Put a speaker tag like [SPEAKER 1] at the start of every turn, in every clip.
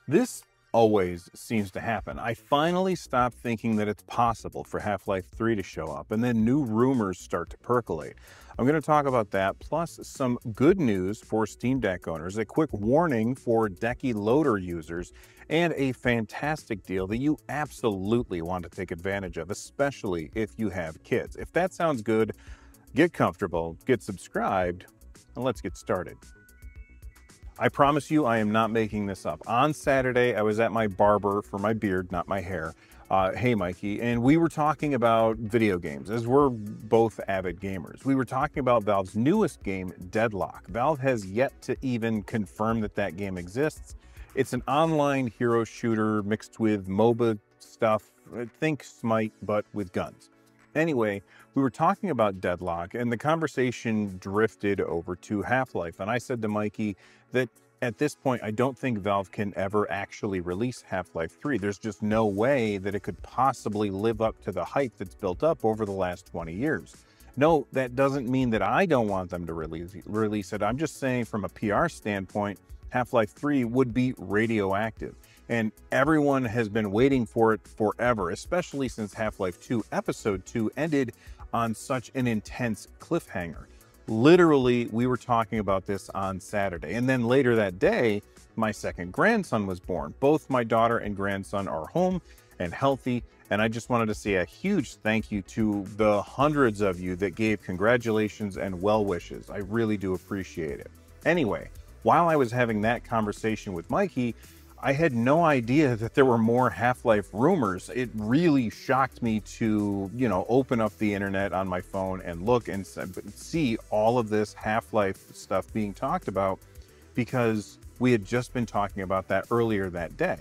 [SPEAKER 1] This always seems to happen. I finally stopped thinking that it's possible for Half-Life 3 to show up, and then new rumors start to percolate. I'm going to talk about that, plus some good news for Steam Deck owners, a quick warning for Decky Loader users, and a fantastic deal that you absolutely want to take advantage of, especially if you have kids. If that sounds good, get comfortable, get subscribed, and let's get started. I promise you, I am not making this up. On Saturday, I was at my barber for my beard, not my hair. Hey, Mikey, and we were talking about video games, as we're both avid gamers. We were talking about Valve's newest game, Deadlock. Valve has yet to even confirm that that game exists. It's an online hero shooter mixed with MOBA stuff. Think Smite, but with guns. Anyway, we were talking about Deadlock, and the conversation drifted over to Half-Life, and I said to Mikey that at this point, I don't think Valve can ever actually release Half-Life 3. There's just no way that it could possibly live up to the hype that's built up over the last 20 years. No, that doesn't mean that I don't want them to release it. I'm just saying from a PR standpoint, Half-Life 3 would be radioactive. And everyone has been waiting for it forever, especially since Half-Life 2 Episode 2 ended on such an intense cliffhanger. Literally, we were talking about this on Saturday. And then later that day, my second grandson was born. Both my daughter and grandson are home and healthy. And I just wanted to say a huge thank you to the hundreds of you that gave congratulations and well wishes. I really do appreciate it. Anyway, while I was having that conversation with Mikey, I had no idea that there were more Half-Life rumors. It really shocked me to, open up the internet on my phone and look and see all of this Half-Life stuff being talked about, because we had just been talking about that earlier that day.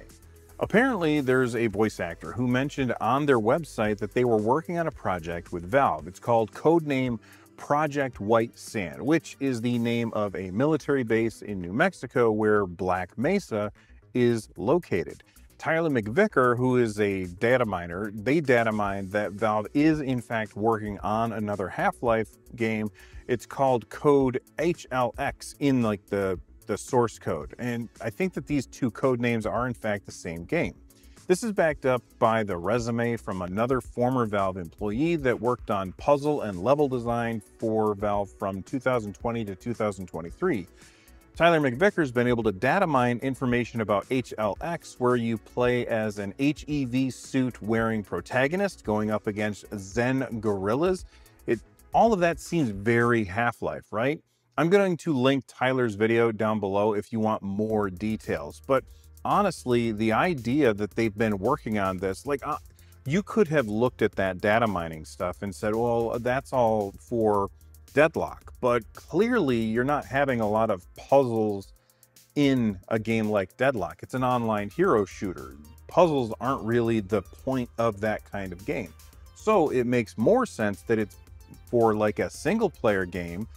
[SPEAKER 1] Apparently, there's a voice actor who mentioned on their website that they were working on a project with Valve. It's called codename Project White Sand, which is the name of a military base in New Mexico where Black Mesa is located. Tyler McVicker, who is a data miner, they data mined that Valve is in fact working on another Half-Life game. It's called code HLX in the source code. And I think that these two code names are in fact the same game. This is backed up by the resume from another former Valve employee that worked on puzzle and level design for Valve from 2020 to 2023. Tyler McVicker's been able to data mine information about HLX, where you play as an HEV suit wearing protagonist going up against Zen gorillas. All of that seems very Half-Life, right? I'm going to link Tyler's video down below if you want more details. But honestly, the idea that they've been working on this, you could have looked at that data mining stuff and said, well, that's all for Deadlock, but clearly you're not having a lot of puzzles in a game like Deadlock. It's an online hero shooter. Puzzles aren't really the point of that kind of game. So it makes more sense that it's for a single player game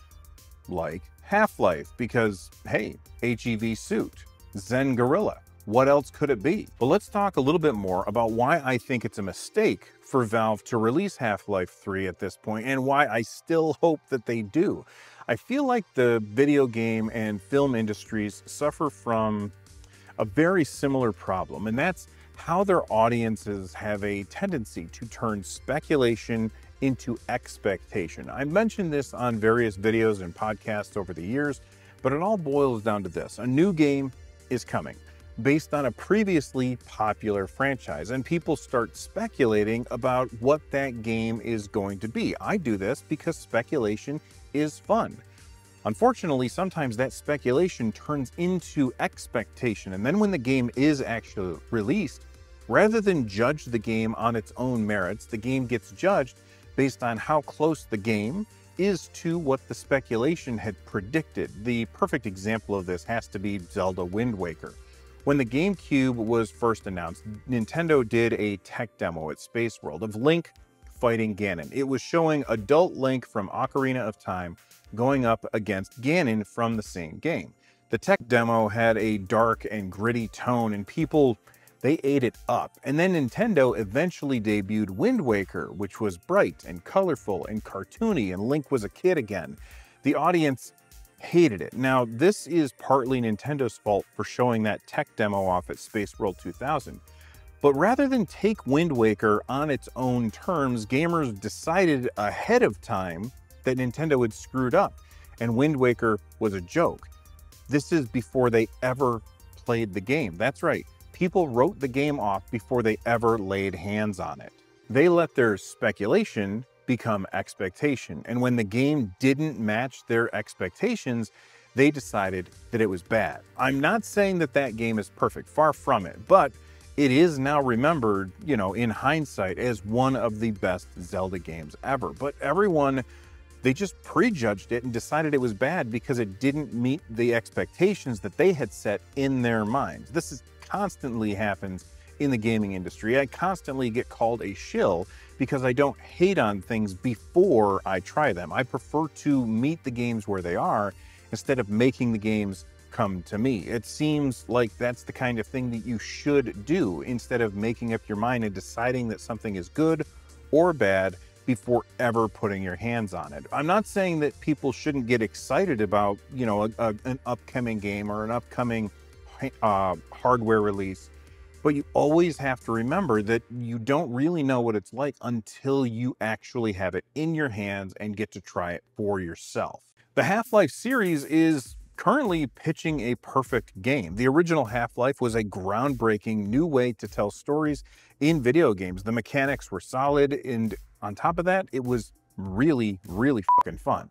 [SPEAKER 1] like Half-Life, because hey, HEV suit, Zen gorilla. What else could it be? Well, let's talk a little bit more about why I think it's a mistake for Valve to release Half-Life 3 at this point, and why I still hope that they do. I feel like the video game and film industries suffer from a very similar problem, and that's how their audiences have a tendency to turn speculation into expectation. I mentioned this on various videos and podcasts over the years, but it all boils down to this. A new game is coming based on a previously popular franchise, and people start speculating about what that game is going to be. I do this because speculation is fun. Unfortunately, sometimes that speculation turns into expectation, and then when the game is actually released, rather than judge the game on its own merits, the game gets judged based on how close the game is to what the speculation had predicted. The perfect example of this has to be Zelda Wind Waker. When the GameCube was first announced, Nintendo did a tech demo at Space World of Link fighting Ganon. It was showing adult Link from Ocarina of Time going up against Ganon from the same game. The tech demo had a dark and gritty tone, and people, they ate it up. And then Nintendo eventually debuted Wind Waker, which was bright and colorful and cartoony, and Link was a kid again. The audience Hated it. Now, this is partly Nintendo's fault for showing that tech demo off at Space World 2000. But rather than take Wind Waker on its own terms, gamers decided ahead of time that Nintendo had screwed up, and Wind Waker was a joke. This is before they ever played the game. That's right. People wrote the game off before they ever laid hands on it. They let their speculation become expectation, and when the game didn't match their expectations, they decided that it was bad. I'm not saying that that game is perfect, far from it, but it is now remembered, in hindsight, as one of the best Zelda games ever. But everyone, they just prejudged it and decided it was bad because it didn't meet the expectations that they had set in their minds. This constantly happens in the gaming industry. I constantly get called a shill because I don't hate on things before I try them. I prefer to meet the games where they are instead of making the games come to me. It seems like that's the kind of thing that you should do instead of making up your mind and deciding that something is good or bad before ever putting your hands on it. I'm not saying that people shouldn't get excited about, an upcoming game or an upcoming hardware release, but you always have to remember that you don't really know what it's like until you actually have it in your hands and get to try it for yourself. The Half-Life series is currently pitching a perfect game. The original Half-Life was a groundbreaking new way to tell stories in video games. The mechanics were solid, and on top of that, it was really, really fucking fun.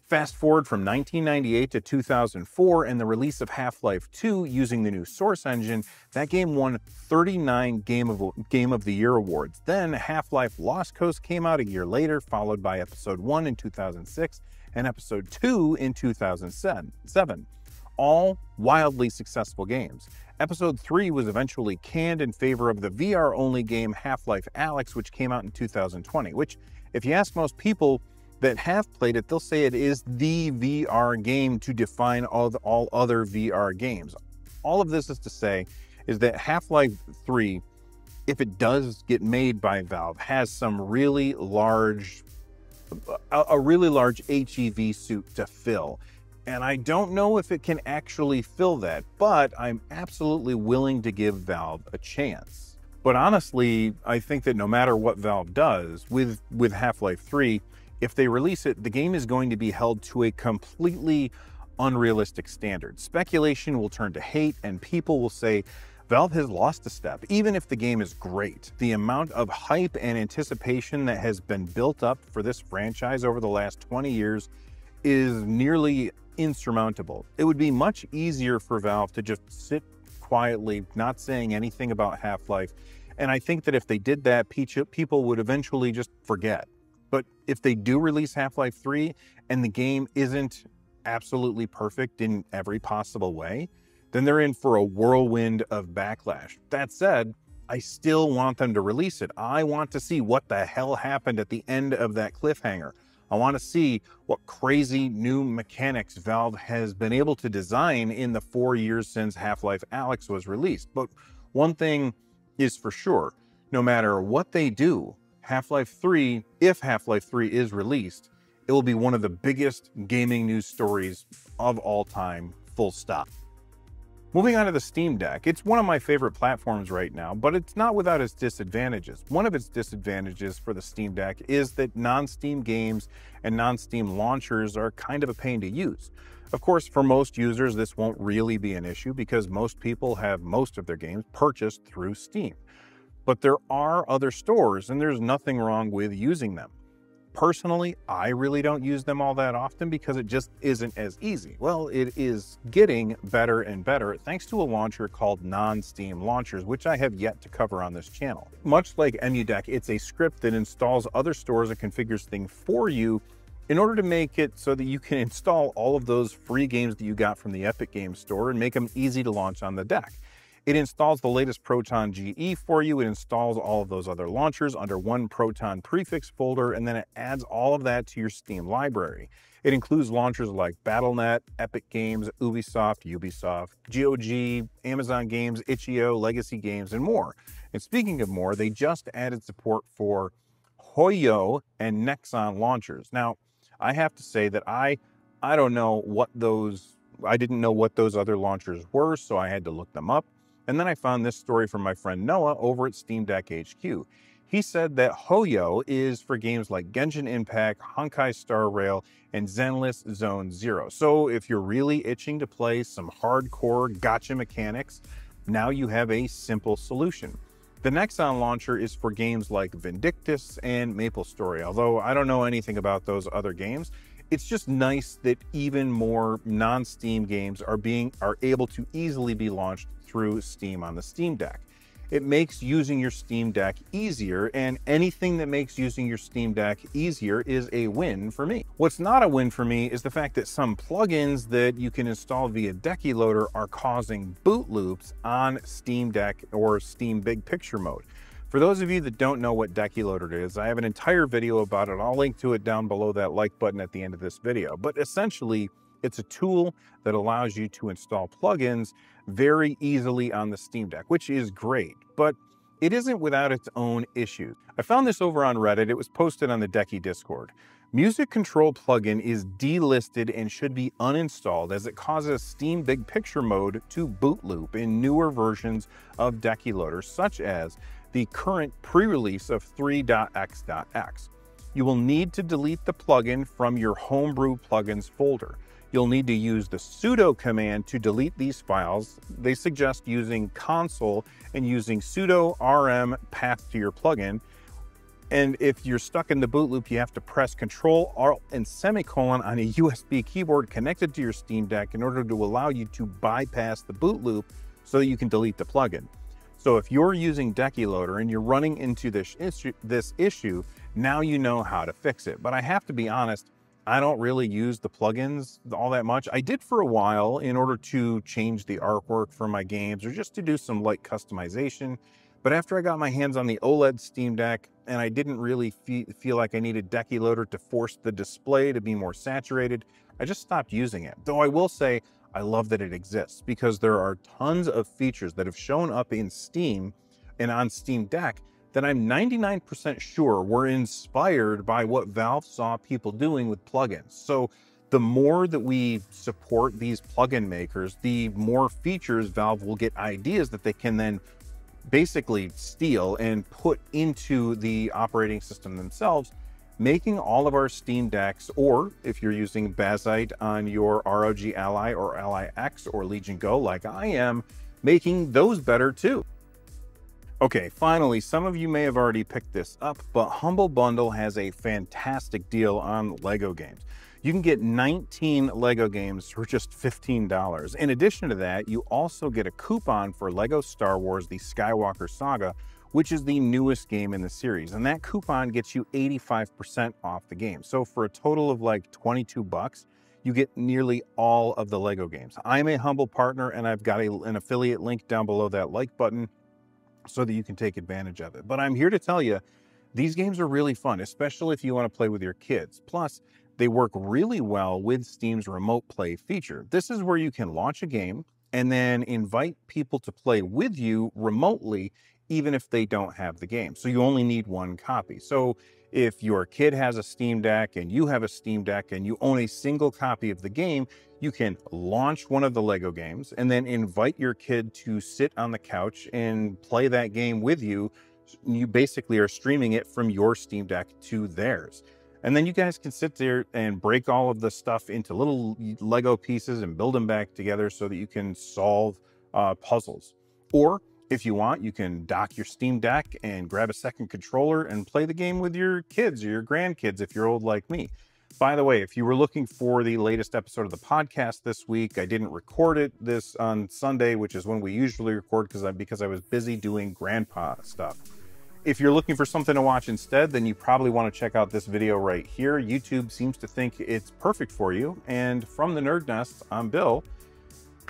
[SPEAKER 1] Fast forward from 1998 to 2004 and the release of Half-Life 2 using the new Source engine, that game won 39 Game of the Year awards. Then Half-Life Lost Coast came out a year later, followed by Episode 1 in 2006 and Episode 2 in 2007. All wildly successful games. Episode 3 was eventually canned in favor of the VR-only game Half-Life Alyx, which came out in 2020, which, if you ask most people that have played it, they'll say it is the VR game to define all other VR games. All of this is to say is that Half-Life 3, if it does get made by Valve, has some really large, a really large HEV suit to fill. And I don't know if it can actually fill that, but I'm absolutely willing to give Valve a chance. But honestly, I think that no matter what Valve does with Half-Life 3, if they release it, the game is going to be held to a completely unrealistic standard. Speculation will turn to hate, and people will say Valve has lost a step, even if the game is great. The amount of hype and anticipation that has been built up for this franchise over the last 20 years is nearly insurmountable. It would be much easier for Valve to just sit quietly, not saying anything about Half-Life, and I think that if they did that, people would eventually just forget. But if they do release Half-Life 3 and the game isn't absolutely perfect in every possible way, then they're in for a whirlwind of backlash. That said, I still want them to release it. I want to see what the hell happened at the end of that cliffhanger. I want to see what crazy new mechanics Valve has been able to design in the 4 years since Half-Life Alyx was released. But one thing is for sure, no matter what they do, Half-Life 3, if Half-Life 3 is released, it will be one of the biggest gaming news stories of all time, full stop. Moving on to the Steam Deck, it's one of my favorite platforms right now, but it's not without its disadvantages. One of its disadvantages for the Steam Deck is that non-Steam games and non-Steam launchers are kind of a pain to use. Of course, for most users, this won't really be an issue because most people have most of their games purchased through Steam. But there are other stores, and there's nothing wrong with using them. Personally, I really don't use them all that often because it just isn't as easy. Well, it is getting better and better thanks to a launcher called non-Steam launchers, which I have yet to cover on this channel. Much like EmuDeck, it's a script that installs other stores and configures things for you in order to make it so that you can install all of those free games that you got from the Epic Games Store and make them easy to launch on the deck. It installs the latest Proton GE for you. It installs all of those other launchers under one Proton prefix folder, and then it adds all of that to your Steam library. It includes launchers like Battle.net, Epic Games, Ubisoft, GOG, Amazon Games, Itch.io, Legacy Games, and more. And speaking of more, they just added support for Hoyo and Nexon launchers. Now, I have to say that I I don't know what those, I didn't know what those other launchers were, so I had to look them up. And then I found this story from my friend Noah over at Steam Deck HQ. He said that Hoyo is for games like Genshin Impact, Honkai Star Rail, and Zenless Zone Zero. So if you're really itching to play some hardcore gacha mechanics, now you have a simple solution. The Nexon launcher is for games like Vindictus and MapleStory. Although I don't know anything about those other games, it's just nice that even more non-Steam games are able to easily be launched through Steam on the Steam Deck. It makes using your Steam Deck easier, and anything that makes using your Steam Deck easier is a win for me. What's not a win for me is the fact that some plugins that you can install via Decky Loader are causing boot loops on Steam Deck or Steam Big Picture mode. For those of you that don't know what Decky Loader is, I have an entire video about it. I'll link to it down below that like button at the end of this video. But essentially, it's a tool that allows you to install plugins very easily on the Steam Deck, which is great, but it isn't without its own issues. I found this over on Reddit. It was posted on the Decky Discord. Music Control plugin is delisted and should be uninstalled as it causes Steam Big Picture mode to boot loop in newer versions of Decky Loader, such as the current pre-release of 3.x.x. You will need to delete the plugin from your homebrew plugins folder. You'll need to use the sudo command to delete these files. They suggest using console and using sudo rm path to your plugin. And if you're stuck in the boot loop, you have to press Control, Alt, and semicolon on a USB keyboard connected to your Steam Deck in order to allow you to bypass the boot loop so that you can delete the plugin. So if you're using Decky Loader and you're running into this issue, now you know how to fix it. But I have to be honest, I don't really use the plugins all that much. I did for a while in order to change the artwork for my games or just to do some light customization. But after I got my hands on the OLED Steam Deck and I didn't really feel like I needed Decky Loader to force the display to be more saturated, I just stopped using it. Though I will say I love that it exists because there are tons of features that have shown up in Steam and on Steam Deck that I'm 99% sure were inspired by what Valve saw people doing with plugins. So the more that we support these plugin makers, the more features Valve will get ideas that they can then basically steal and put into the operating system themselves, making all of our Steam Decks, or if you're using Bazite on your ROG Ally or Ally X or Legion Go like I am, making those better too. Okay, finally, some of you may have already picked this up, but Humble Bundle has a fantastic deal on Lego games. You can get 19 Lego games for just $15. In addition to that, you also get a coupon for Lego Star Wars: The Skywalker Saga, which is the newest game in the series. And that coupon gets you 85% off the game. So for a total of like 22 bucks, you get nearly all of the Lego games. I'm a Humble partner and I've got an affiliate link down below that like button so that you can take advantage of it. But I'm here to tell you, these games are really fun, especially if you want to play with your kids. Plus, they work really well with Steam's Remote Play feature. This is where you can launch a game and then invite people to play with you remotely, even if they don't have the game. So you only need one copy. So if your kid has a Steam Deck and you have a Steam Deck and you own a single copy of the game, you can launch one of the Lego games and then invite your kid to sit on the couch and play that game with you. You basically are streaming it from your Steam Deck to theirs. And then you guys can sit there and break all of the stuff into little Lego pieces and build them back together so that you can solve puzzles. Or if you want, you can dock your Steam Deck and grab a second controller and play the game with your kids or your grandkids if you're old like me. By the way, if you were looking for the latest episode of the podcast this week, I didn't record this on Sunday, which is when we usually record because I was busy doing grandpa stuff. If you're looking for something to watch instead, then you probably want to check out this video right here. YouTube seems to think it's perfect for you. And from the Nerd Nest, I'm Bill.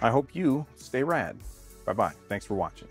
[SPEAKER 1] I hope you stay rad. Bye-bye. Thanks for watching.